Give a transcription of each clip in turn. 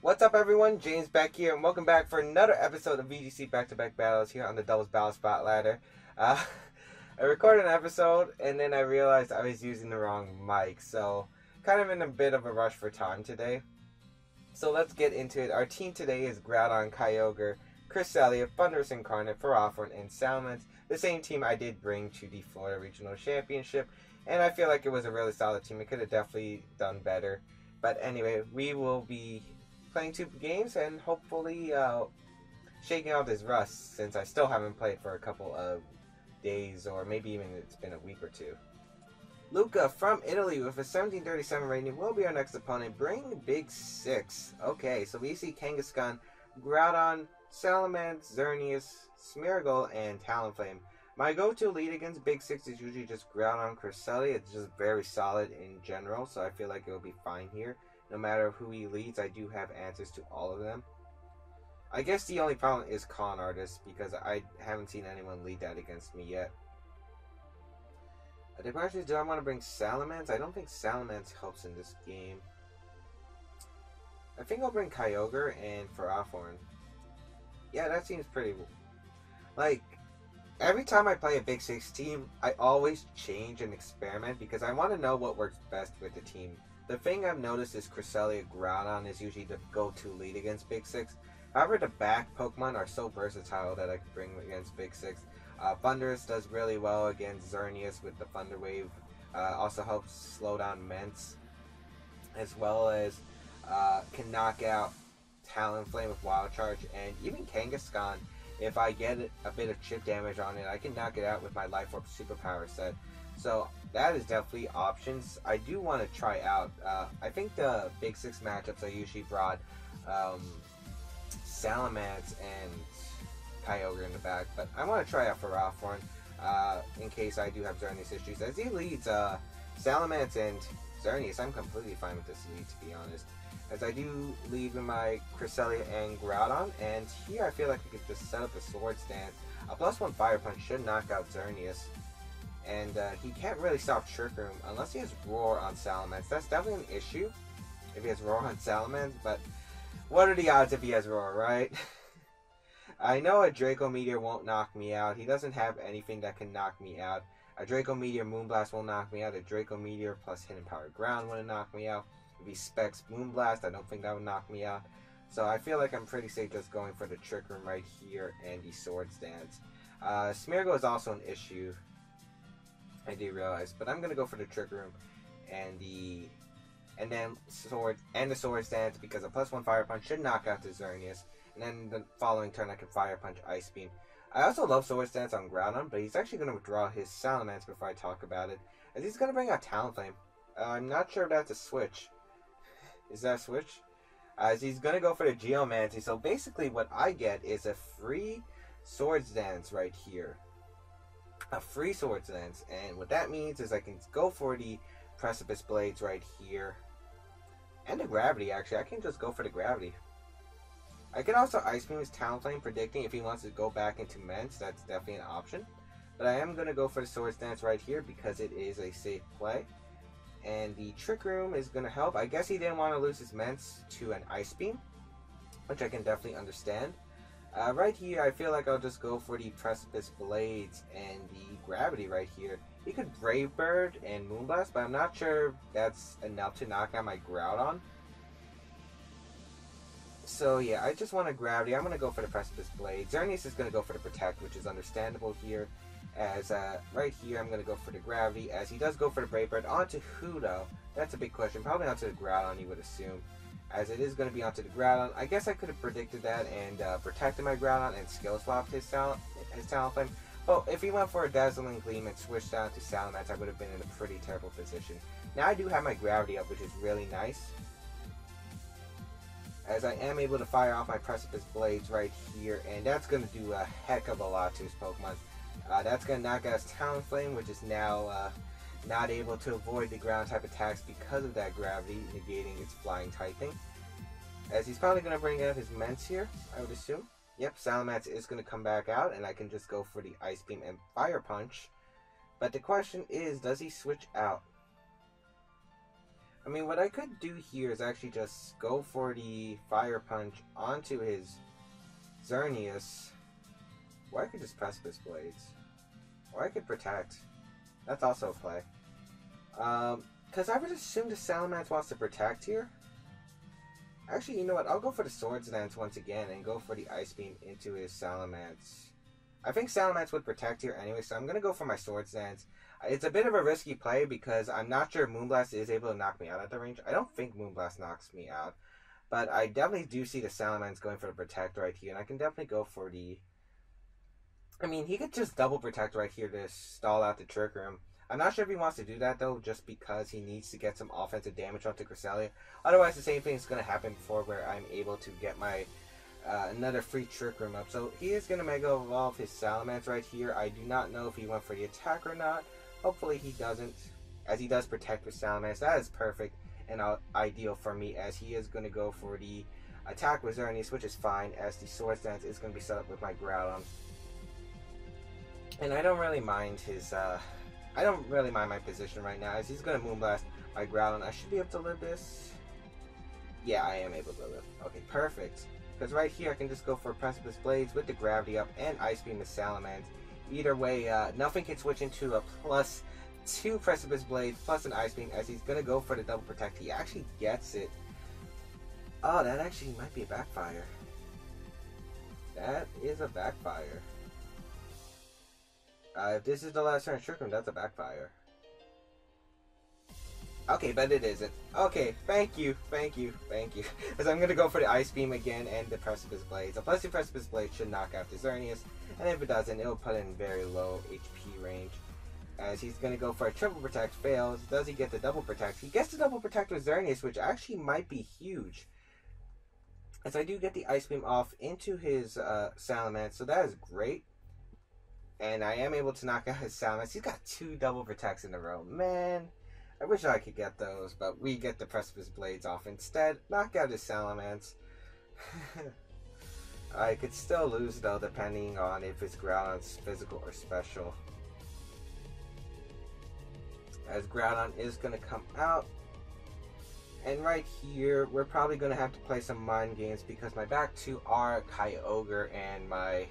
What's up, everyone? James Baek here, and welcome back for another episode of VGC Back-to-Back Battles here on the Doubles Battle Spot Ladder. Uh, I recorded an episode, and then I realized I was using the wrong mic, so kind of in a bit of a rush for time today. So let's get into it. Our team today is Groudon, Kyogre, Cresselia, Thunderous Incarnate, Ferrothorn, and Salamence, the same team I did bring to the Florida Regional Championship, and I feel like it was a really solid team. It could have definitely done better. But anyway, we will be playing 2 games and hopefully shaking out this rust, since I still haven't played for a couple of days, or maybe even it's been a week or 2. Luca from Italy with a 1737 rating will be our next opponent. Bring Big 6. Okay, so we see Kangaskhan, Groudon, Salamence, Xerneas, Smeargle, and Talonflame. My go-to lead against Big 6 is usually just Groudon, Cresselia. It's just very solid in general, so I feel like it will be fine here. No matter who he leads, I do have answers to all of them. I guess the only problem is Con Artist, because I haven't seen anyone lead that against me yet. The question is, do I want to bring Salamence? I don't think Salamence helps in this game. I think I'll bring Kyogre and Ferrothorn. Yeah, that seems pretty... Like, every time I play a Big 6 team, I always change and experiment, because I want to know what works best with the team. The thing I've noticed is Cresselia Groudon is usually the go-to lead against Big 6. However, the back Pokemon are so versatile that I can bring against Big 6. Thunderous does really well against Xerneas with the Thunder Wave. Also helps slow down Mence. As well as can knock out Talonflame with Wild Charge. And even Kangaskhan, if I get a bit of chip damage on it, I can knock it out with my Life Orb Superpower set. So that is definitely options. I do want to try out. I think the Big 6 matchups I usually brought Salamence and Kyogre in the back, but I want to try out Ferrothorn in case I do have Xerneas issues. As he leads Salamence and Xerneas, I'm completely fine with this lead, to be honest. As I do lead with my Cresselia and Groudon, and here I feel like we could just set up a Sword Stance. A +1 Fire Punch should knock out Xerneas. And he can't really stop Trick Room unless he has Roar on Salamence. That's definitely an issue if he has Roar on Salamence, but what are the odds if he has Roar, right? I know a Draco Meteor won't knock me out. He doesn't have anything that can knock me out. A Draco Meteor Moonblast won't knock me out. A Draco Meteor plus Hidden Power Ground wouldn't knock me out. If he specs Moonblast, I don't think that would knock me out. So I feel like I'm pretty safe just going for the Trick Room right here and the Sword Stance. Smeargle is also an issue, I do realize, but I'm gonna go for the Trick Room and the Sword Stance, because a +1 Fire Punch should knock out the Xerneas, and then the following turn I can Fire Punch Ice Beam. I also love Sword Stance on Groudon, but he's actually gonna withdraw his Salamence before I talk about it, as he's gonna bring out Talonflame. I'm not sure if that's a switch. Is that a switch? As he's gonna go for the Geomancy. So basically, what I get is a free Sword Stance right here. A free Sword Stance, and what that means is I can go for the Precipice Blades right here, and the Gravity. Actually, I can just go for the Gravity. I can also Ice Beam his Talonflame, predicting if he wants to go back into Mence. That's definitely an option, but I am going to go for the Sword Stance right here because it is a safe play, and the Trick Room is going to help. I guess he didn't want to lose his Mence to an Ice Beam, which I can definitely understand. Right here, I feel like I'll just go for the Precipice Blades and the Gravity right here. He could Brave Bird and Moonblast, but I'm not sure that's enough to knock out my Groudon. So yeah, I just want a Gravity. I'm going to go for the Precipice Blade. Xerneas is going to go for the Protect, which is understandable here. As right here, I'm going to go for the Gravity, as he does go for the Brave Bird. Onto who, though? That's a big question. Probably onto the Groudon, you would assume, as it is going to be onto the Groudon. I guess I could have predicted that and protected my Groudon and skill swapped his Talonflame. But if he went for a Dazzling Gleam and switched down to Salamence, I would have been in a pretty terrible position. Now I do have my Gravity up, which is really nice, as I am able to fire off my Precipice Blades right here, and that's going to do a heck of a lot to his Pokemon. That's going to knock out his Talonflame, which is now not able to avoid the ground type attacks because of that Gravity, negating its flying typing. As he's probably going to bring out his Mence here, I would assume. Yep, Salamence is going to come back out, and I can just go for the Ice Beam and Fire Punch. But the question is, does he switch out? I mean, what I could do here is actually just go for the Fire Punch onto his Xerneas. Or I could just Precipice Blades. Or I could Protect. That's also a play. Because I would assume the Salamence wants to Protect here. Actually, you know what? I'll go for the Swords Dance once again and go for the Ice Beam into his Salamence. I think Salamence would Protect here anyway, so I'm going to go for my Swords Dance. It's a bit of a risky play because I'm not sure Moonblast is able to knock me out at the range. I don't think Moonblast knocks me out. But I definitely do see the Salamence going for the Protect right here. And I can definitely go for the... I mean, he could just double Protect right here to stall out the Trick Room. I'm not sure if he wants to do that, though, just because he needs to get some offensive damage onto Cresselia. Otherwise, the same thing is going to happen before where I'm able to get my another free Trick Room up. So he is going to Mega Evolve his Salamence right here. I do not know if he went for the attack or not. Hopefully he doesn't, as he does Protect with Salamence. That is perfect and ideal for me, as he is going to go for the attack with Xerneas, which is fine, as the Swords Dance is going to be set up with my Groudon. And I don't really mind his... I don't really mind my position right now, as he's going to Moonblast my Groudon. I should be able to live this. Yeah, I am able to live. Okay, perfect. Because right here, I can just go for Precipice Blades with the Gravity Up and Ice Beam with Salamence. Either way, nothing can switch into a +2 Precipice Blades plus an Ice Beam, as he's going to go for the double Protect. He actually gets it. Oh, that actually might be a backfire. That is a backfire. If this is the last turn of Trick Room, that's a backfire. Okay, but it isn't. Okay, thank you. Because I'm going to go for the Ice Beam again and the Precipice Blades. A +2 Precipice Blade should knock out the Xerneas. And if it doesn't, it'll put it in very low HP range. As he's going to go for a triple Protect, fails. Does he get the double Protect? He gets the double Protect with Xerneas, which actually might be huge. As I do get the Ice Beam off into his Salamence, so that is great. And I am able to knock out his Salamence. He's got 2 double Protects in a row. Man, I wish I could get those, but we get the Precipice Blades off instead. Knock out his Salamence. I could still lose, though, depending on if his Groudon's physical or special. As Groudon is going to come out. And right here, we're probably going to have to play some mind games, because my back 2 are Kyogre and my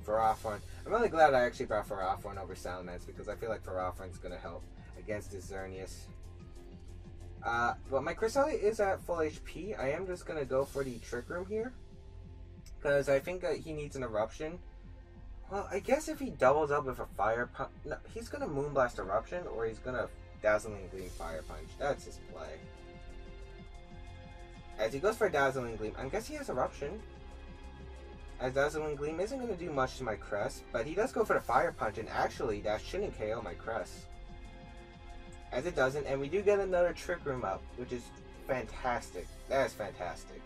Ferrothorn. I'm really glad I actually brought Ferrothorn over Salamence, because I feel like Ferrothorn's going to help against his Xerneas. But my Cresselia is at full HP. I am just going to go for the Trick Room here, because I think he needs an Eruption. Well, I guess if he doubles up with a Fire Punch... No, he's going to Moonblast Eruption, or he's going to Dazzling Gleam Fire Punch. That's his play. As he goes for Dazzling Gleam, I guess he has Eruption. As Dazzling Gleam isn't going to do much to my Crest, but he does go for the Fire Punch, and actually, that shouldn't KO my Crest. As it doesn't, and we do get another Trick Room up, which is fantastic. That is fantastic.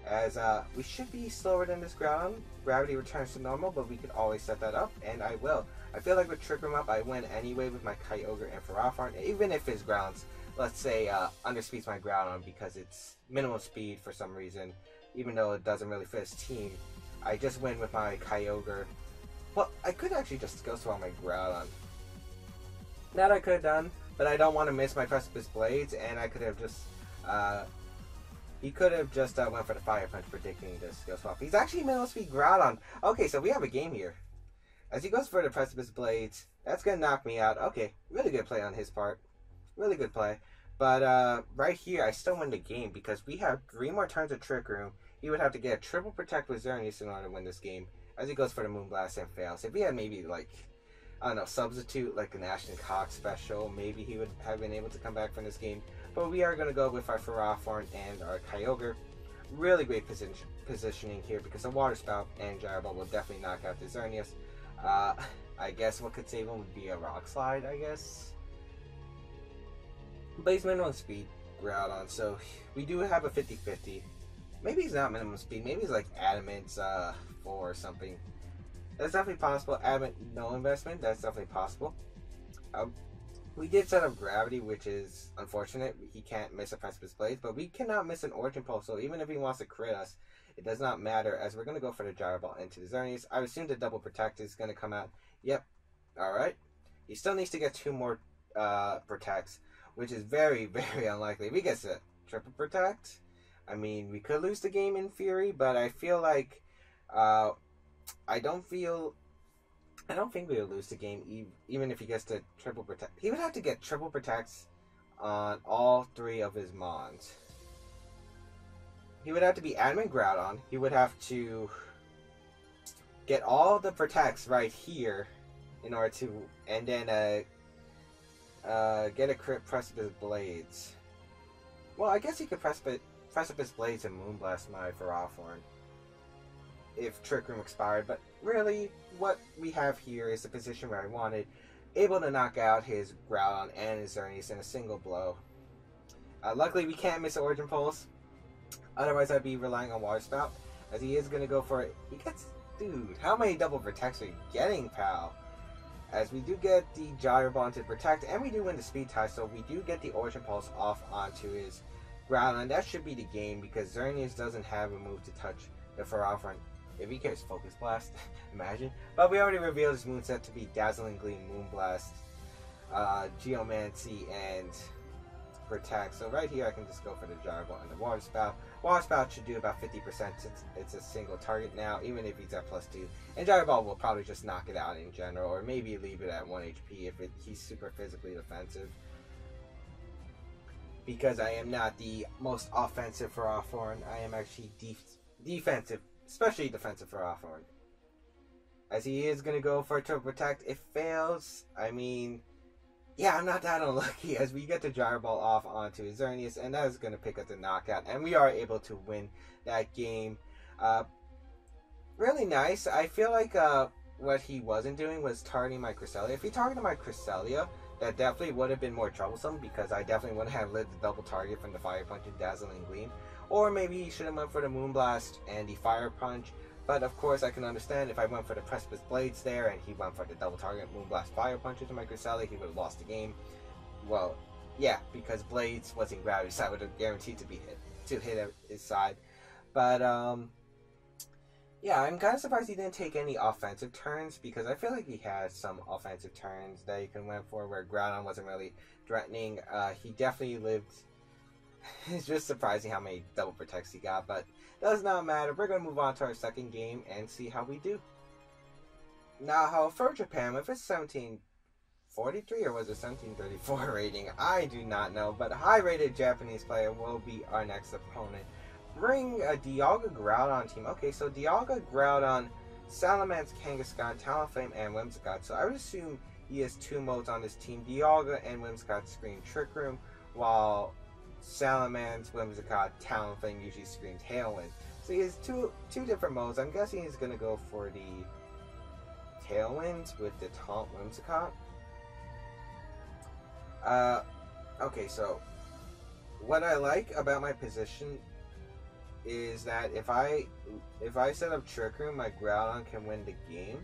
As we should be slower than this Groudon. Gravity returns to normal, but we can always set that up, and I will. I feel like with Trick Room up, I win anyway with my Kyogre and Ferrothorn, even if his Groudon's, let's say, underspeeds my Groudon because it's minimum speed for some reason, even though it doesn't really fit his team. I just win with my Kyogre. Well, I could actually just go swap my Groudon. That I could have done, but I don't want to miss my Precipice Blades, and I could have just, he could have just went for the Fire Punch, predicting this skill swap. He's actually minimum speed Groudon. Okay, so we have a game here. As he goes for the Precipice Blades, that's going to knock me out. Okay, really good play on his part. Really good play. But right here, I still win the game because we have 3 more turns of Trick Room. He would have to get a triple Protect with Xerneas in order to win this game. As he goes for the Moonblast and fails. If he had maybe, like, I don't know, Substitute, like an Ashton Cox special, maybe he would have been able to come back from this game. But we are going to go with our Ferrothorn and our Kyogre. Really great positioning here, because a Water Spout and Gyro Ball will definitely knock out the Xerneas. I guess what could save him would be a Rock Slide, I guess. But he's minimum speed Groudon, so we do have a 50-50. Maybe he's not minimum speed, maybe he's like Adamant 4 or something. That's definitely possible. Adamant, no investment, that's definitely possible. We did set up Gravity, which is unfortunate. He can't miss a Precipice Blade, but we cannot miss an Origin Pulse, so even if he wants to crit us, it does not matter, as we're going to go for the Gyro Ball into the Xerneas. I assume the double Protect is going to come out. Yep. Alright. He still needs to get 2 more protects, which is very, very unlikely. If he gets a triple protect, I mean, we could lose the game in theory, but I feel like I don't think we would lose the game even if he gets the triple protect. He would have to get triple protects on all 3 of his mons. He would have to be admin Groudon. He would have to get all the protects right here in order to, and then get a crit Precipice Blades. Well, I guess he could Precipice Blades and Moonblast my Ferrothorn if Trick Room expired, but really, what we have here is the position where I wanted, able to knock out his Groudon and his Xerneas in a single blow. Luckily, we can't miss Origin Pulse, otherwise I'd be relying on Water Spout, as he is going to go for it. He gets, dude, how many double protects are you getting, pal? As we do get the Gyro Bond to protect, and we do win the speed tie, so we do get the Origin Pulse off onto his Groudon. That should be the game, because Xerneas doesn't have a move to touch the Ferrothorn. If he cares Focus Blast, imagine. But we already revealed his moveset to be Dazzling Gleam, Moonblast, Geomancy, and Protect. So right here I can just go for the Gyro Ball and the Water Spout. Water Spout should do about 50% since it's a single target now, even if he's at +2. And Gyro Ball will probably just knock it out in general, or maybe leave it at 1 HP if he's super physically defensive. Because I am not the most offensive Ferrothorn, I am actually defensive. Especially defensive for Ferrothorn. As he is going to go for a triple protect. It fails. I mean, yeah, I'm not that unlucky as we get the Gyro Ball off onto his Xerneas, and that is going to pick up the knockout. And we are able to win that game. Really nice. I feel like what he wasn't doing was targeting my Cresselia. If he targeted my Cresselia, that definitely would have been more troublesome, because I definitely wouldn't have lit the double target from the Fire Punch and Dazzling Gleam. Or maybe he should have went for the Moonblast and the Fire Punch. But of course I can understand if I went for the Precipice Blades there and he went for the double target Moonblast Fire Punch into my Cresselia, he would have lost the game. Well, yeah, because Blades wasn't gravity, so I would have guaranteed to hit his side. But yeah, I'm kind of surprised he didn't take any offensive turns, because I feel like he had some offensive turns that he could went for where Groudon wasn't really threatening. He definitely lived. It's just surprising how many double protects he got, but does not matter. We're going to move on to our second game and see how we do. Now, for Japan, with its 1743 or was it 1734 rating, I do not know, but a high-rated Japanese player will be our next opponent. Bring a Dialga Groudon team. Okay, so Dialga, Groudon, Salamence, Kangaskhan, Talonflame, and Whimsicott. So I would assume he has 2 modes on his team. Dialga and Whimsicott scream Trick Room, while Salamence, Whimsicott, Talonflame usually scream Tailwind. So he has two different modes. I'm guessing he's going to go for the Tailwind with the Taunt Whimsicott. Okay, so what I like about my position is that if I set up Trick Room, my Groudon can win the game.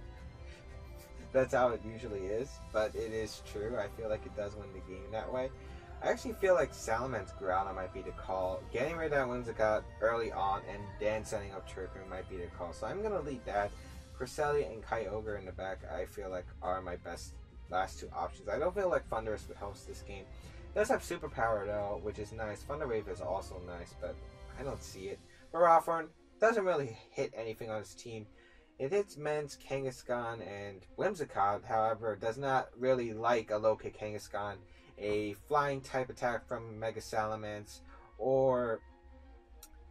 That's how it usually is, but it is true. I feel like it does win the game that way. I actually feel like Salamence Groudon might be the call. Getting rid of that Whimsicott early on and then setting up Trick Room might be the call. So I'm going to lead that. Cresselia and Kyogre in the back I feel like are my best last 2 options. I don't feel like Thundurus would host this game. It does have Superpower though, which is nice. Thunder Wave is also nice, but I don't see it. Ferrothorn doesn't really hit anything on his team. It hits Mence, Kangaskhan, and Whimsicott, however, does not really like a low kick Kangaskhan, a flying type attack from Mega Salamence, or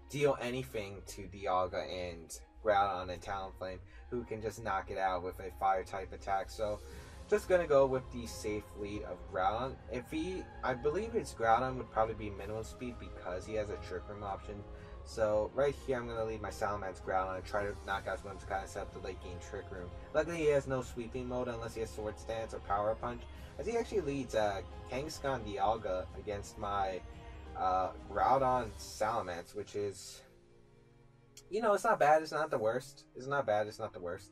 deal anything to Dialga and Groudon and Talonflame, who can just knock it out with a fire type attack. So just gonna go with the safe lead of Groudon. I believe his Groudon would probably be minimum speed because he has a Trick Room option. So right here I'm gonna lead my Salamence Groudon and try to knock out Whimsicott and set up the late game Trick Room. Luckily he has no sweeping mode unless he has Sword Stance or Power Punch, as he actually leads Kangaskhan Dialga against my Groudon Salamence, which is, you know, it's not bad, it's not the worst. It's not bad, it's not the worst.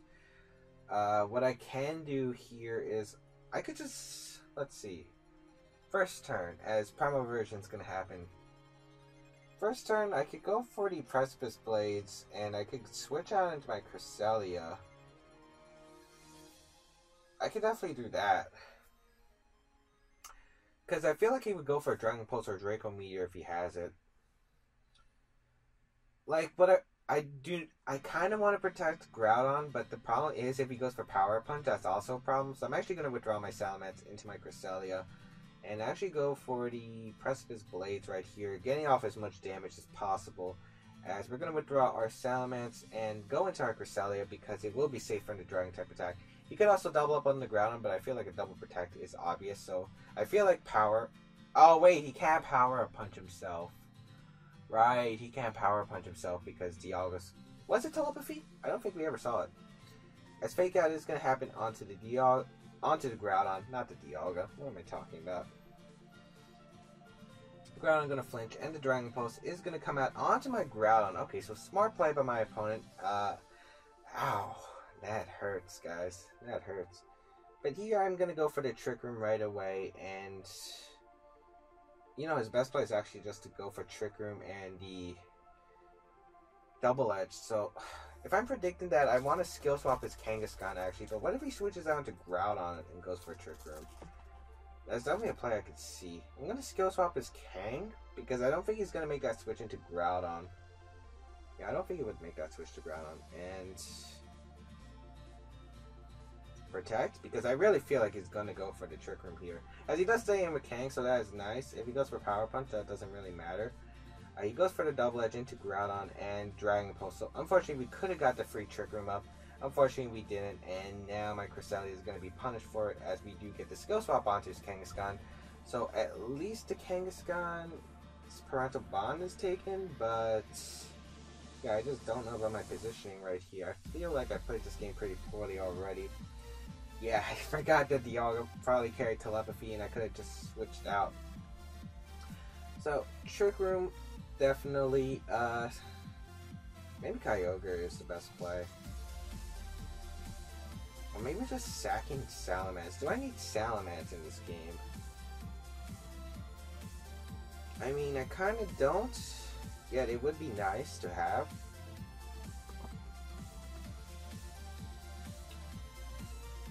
What I can do here is, I could just, let's see. First turn, as Primal Version's gonna happen. First turn, I could go for the Precipice Blades, and I could switch out into my Cresselia. I could definitely do that. Because I feel like he would go for a Dragon Pulse or Draco Meteor if he has it. Like, but I kind of want to protect Groudon, but the problem is if he goes for Power Punch, that's also a problem. So I'm actually going to withdraw my Salamence into my Cresselia, and actually go for the Precipice Blades right here, getting off as much damage as possible. As we're going to withdraw our Salamence and go into our Cresselia because it will be safe from the Dragon type attack. You could also double up on the Groudon, but I feel like a double protect is obvious, so I feel like power... Oh wait, he can't Power Punch himself. Right, he can't Power Punch himself because Dialga's... Was it Telepathy? I don't think we ever saw it. As Fake Out is going to happen onto the Groudon, not the Dialga. What am I talking about? Groudon going to flinch, and the Dragon Pulse is going to come out onto my Groudon. Okay, so smart play by my opponent. Ow. That hurts, guys. That hurts. But here I'm going to go for the Trick Room right away, and... You know, his best play is actually just to go for Trick Room and the Double Edge. So, if I'm predicting that, I want to skill swap his Kangaskhan actually. But what if he switches out to Groudon and goes for Trick Room? That's definitely a play I could see. I'm going to skill swap his Kang because I don't think he's going to make that switch into Groudon. Yeah, I don't think he would make that switch to Groudon. And... Protect, because I really feel like he's going to go for the Trick Room here. As he does stay in with Kang, so that is nice. If he goes for Power Punch, that doesn't really matter. He goes for the Double Edge into Groudon and Dragon Pulse. So unfortunately, we could have got the free Trick Room up. Unfortunately, we didn't, and now my Cresselia is going to be punished for it as we do get the skill swap onto his Kangaskhan. So at least the Kangaskhan's Parental Bond is taken, but... Yeah, I just don't know about my positioning right here. I feel like I played this game pretty poorly already. Yeah, I forgot that Dialga probably carried Telepathy and I could have just switched out. So, Trick Room, definitely, maybe Kyogre is the best play. Or maybe just sacking Salamence. Do I need Salamence in this game? I mean, I kind of don't, yet it would be nice to have.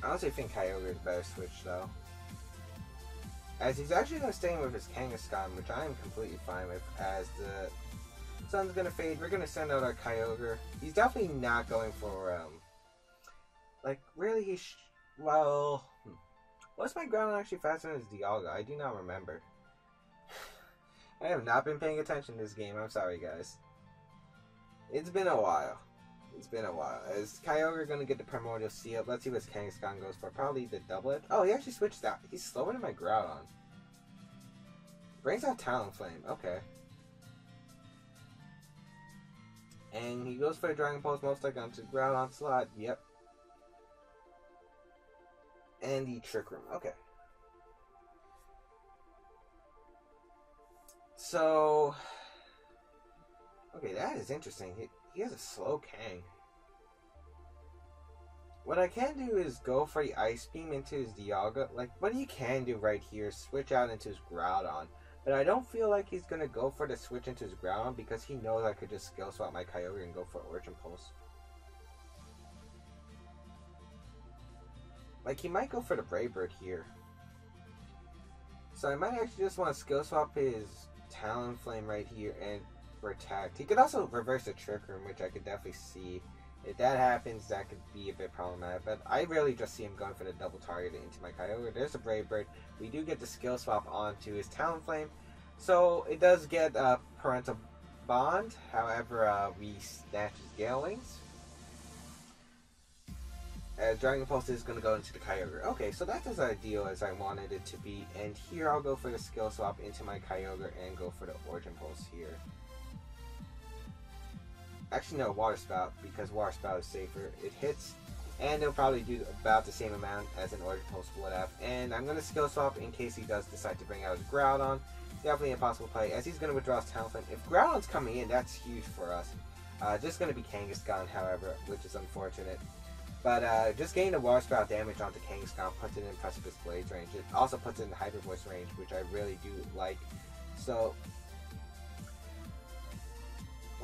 I honestly think Kyogre is a better switch, though. As he's actually going to stay in with his Kangaskhan, which I am completely fine with. As the sun's going to fade, we're going to send out our Kyogre. He's definitely not going for, like, really, well... Was my Groudon actually faster than his Dialga? I do not remember. I have not been paying attention to this game. I'm sorry, guys. It's been a while. It's been a while. Is Kyogre going to get the Primordial Seal? Let's see what his Kangaskhan goes for. Probably the Double Edge. Oh, he actually switched out. He's slower than my Groudon. Brings out Talonflame. Okay. And he goes for the Dragon Pulse most likely onto Groudon slot. Yep. And the Trick Room. Okay. So... Okay, that is interesting. He has a slow Kang. What I can do is go for the Ice Beam into his Dialga. Like, what he can do right here, switch out into his Groudon. But I don't feel like he's going to go for the switch into his Groudon because he knows I could just skill swap my Kyogre and go for Origin Pulse. Like, he might go for the Brave Bird here. So I might actually just want to skill swap his Talonflame right here and protect. He could also reverse the Trick Room, which I could definitely see. If that happens, that could be a bit problematic. But I really just see him going for the double target into my Kyogre. There's a Brave Bird. We do get the skill swap onto his Talonflame. So it does get a Parental Bond. However, we snatch his Gale Wings. As Dragon Pulse is going to go into the Kyogre. Okay, so that's as ideal as I wanted it to be. And here I'll go for the skill swap into my Kyogre and go for the Origin Pulse here. Actually, no, Water Spout, because Water Spout is safer. It hits, and it'll probably do about the same amount as an Origin Pulse would have. And I'm going to skill swap in case he does decide to bring out his Groudon. Definitely a possible play, as he's going to withdraw his Talonflame. If Groudon's coming in, that's huge for us. Just going to be Kangaskhan, however, which is unfortunate. But just getting the Water Spout damage onto Kangaskhan puts it in Precipice Blades range. It also puts it in the Hyper Voice range, which I really do like. So...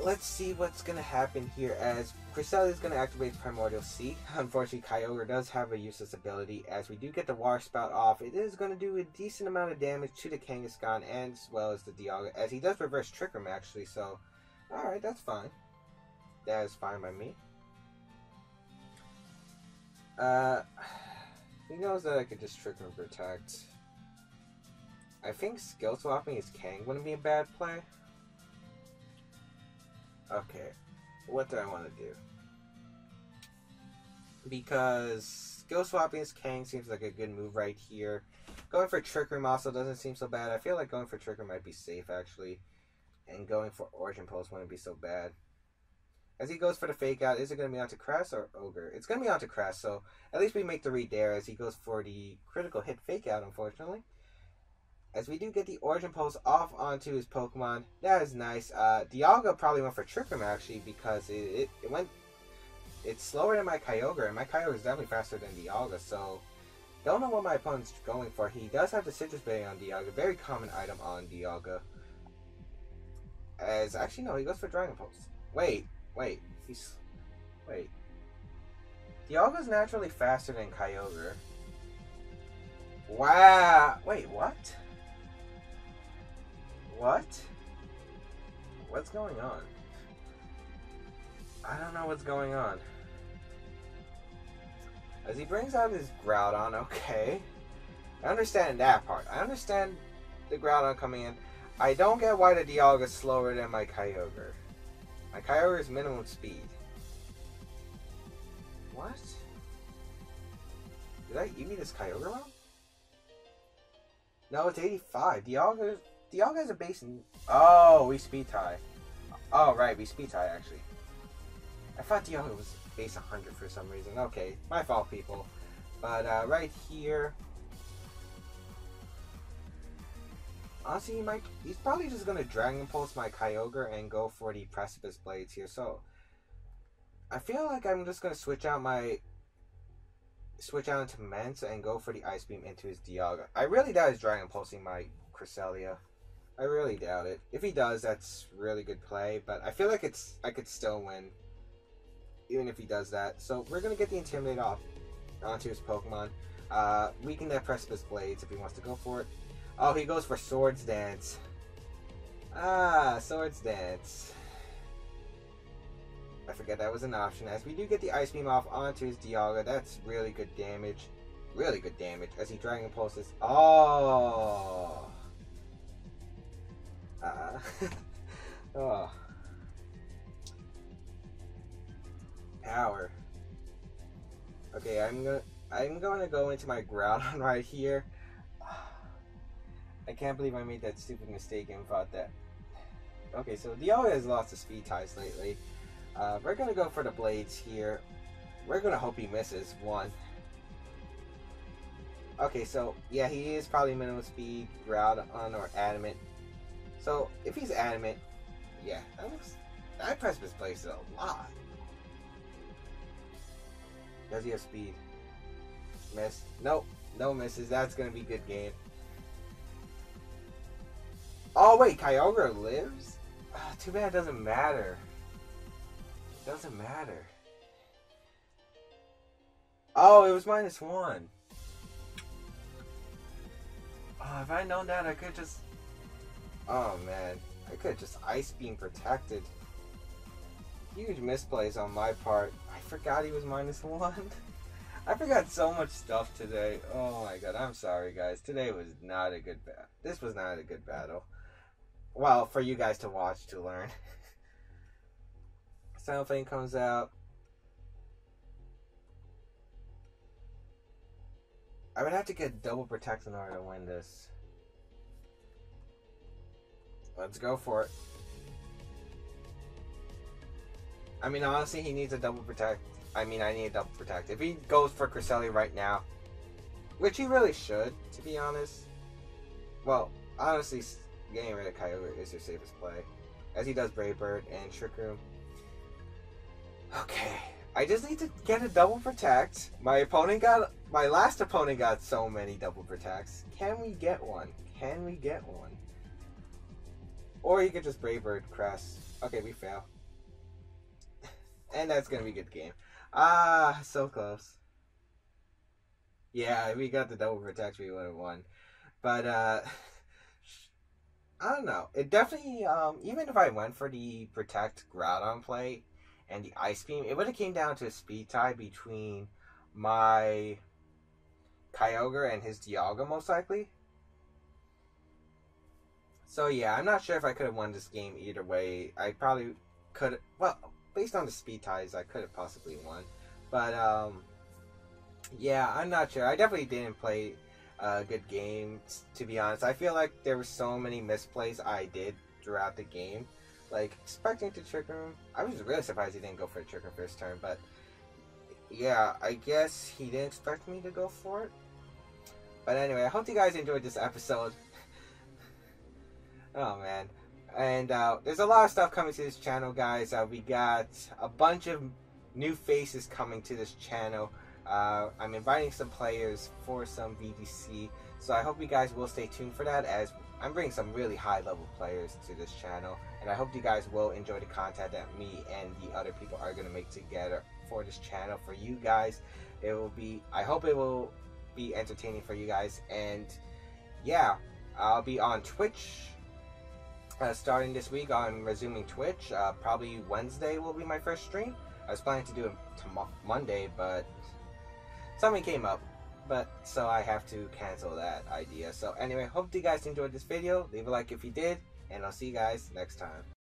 let's see what's going to happen here as Cresselia is going to activate Primordial Sea. Unfortunately, Kyogre does have a useless ability. As we do get the Water Spout off, it is going to do a decent amount of damage to the Kangaskhan and as well as the Dialga, as he does reverse Trick Room actually, so alright, that's fine. That is fine by me. He knows that I could just Trick Room Protect. I think skill swapping his Kang wouldn't be a bad play. Okay, what do I want to do? Because skill swapping his Kang seems like a good move right here. Going for Trick Room also doesn't seem so bad. I feel like going for Trick Room might be safe actually. And going for Origin Pulse wouldn't be so bad. As he goes for the Fake Out, is it going to be onto Crest or Ogre? It's going to be onto Crest, so at least we make the read there as he goes for the critical hit Fake Out, unfortunately. As we do get the Origin Pulse off onto his Pokemon, that is nice. Dialga probably went for Trick Room actually because it's slower than my Kyogre, and my Kyogre is definitely faster than Dialga, so don't know what my opponent's going for. He does have the Citrus Berry on Dialga, very common item on Dialga. As actually no, he goes for Dragon Pulse. Wait. Dialga's naturally faster than Kyogre. Wow. Wait, what? What? What's going on? I don't know what's going on. As he brings out his Groudon, okay. I understand that part. I understand the Groudon coming in. I don't get why the Dialga is slower than my Kyogre. My Kyogre is minimum speed. What? Did I EV this Kyogre wrong? No, it's 85. Dialga has a base in... Oh, we speed tie. Oh, right, we speed tie, actually. I thought Dialga was base 100 for some reason. Okay, my fault, people. But, right here... Honestly, he's probably just going to Dragon Pulse my Kyogre and go for the Precipice Blades here. So, I feel like I'm just going to switch out into Mensa and go for the Ice Beam into his Dialga. I really doubt he's Dragon Pulsing my Cresselia. I really doubt it. If he does, that's really good play. But I feel like I could still win, even if he does that. So, we're going to get the Intimidate off onto his Pokemon. Weaken that Precipice Blades if he wants to go for it. Oh, he goes for Swords Dance. Ah, Swords Dance. I forget that was an option. As we do get the Ice Beam off onto his Dialga, that's really good damage. Really good damage. As he Dragon Pulses. Oh. Oh. Power. Okay, I'm going to go into my Groudon right here. I can't believe I made that stupid mistake and thought that. Okay, so Dialga has lots of speed ties lately. We're going to go for the Blades here. We're going to hope he misses one. Okay, so yeah, he is probably minimum speed, Groudon, or Adamant. So if he's Adamant, yeah, that Precipice Blades a lot. Does he have speed? Miss? Nope, no misses. That's going to be a good game. Oh wait, Kyogre lives? Too bad it doesn't matter. It doesn't matter. Oh, it was -1. Oh, if I had known that, I could just... Oh man, I could have just Ice Beam protected. Huge misplays on my part. I forgot he was -1. I forgot so much stuff today. Oh my god, I'm sorry guys. Today was not a good battle. This was not a good battle. Well, for you guys to watch, to learn. Silent Flame comes out. I would have to get double protect in order to win this. Let's go for it. I mean, honestly, he needs a double protect. I mean, I need a double protect. If he goes for Cresselia right now, which he really should, to be honest. Well, honestly, getting rid of Kyogre is your safest play, as he does Brave Bird and Trick Room. Okay, I just need to get a double protect. My last opponent got so many double protects. Can we get one? Can we get one? Or you could just Brave Bird Crest. Okay, we fail. And that's gonna be a good game. So close. Yeah, we got the double protect, we would have won. But I don't know. It definitely, even if I went for the protect Groudon play and the ice beam, it would have came down to a speed tie between my Kyogre and his Dialga most likely. So yeah, I'm not sure if I could have won this game either way. I probably could. Well, based on the speed ties, I could have possibly won. But yeah, I'm not sure. I definitely didn't play a good game, to be honest. I feel like there were so many misplays I did throughout the game. Like, expecting to trick him. I was really surprised he didn't go for a trick him first turn, but yeah, I guess he didn't expect me to go for it. But anyway, I hope you guys enjoyed this episode. Oh man. And there's a lot of stuff coming to this channel, guys. We got a bunch of new faces coming to this channel. I'm inviting some players for some VGC, so I hope you guys will stay tuned for that, as I'm bringing some really high level players to this channel, and I hope you guys will enjoy the content that me and the other people are going to make together for this channel for you guys. It will be, I hope it will be entertaining for you guys. And yeah, I'll be on Twitch starting this week. I'm resuming Twitch. Probably Wednesday will be my first stream. I was planning to do it Monday, but something came up, so I have to cancel that idea. So anyway, hope you guys enjoyed this video. Leave a like if you did, and I'll see you guys next time.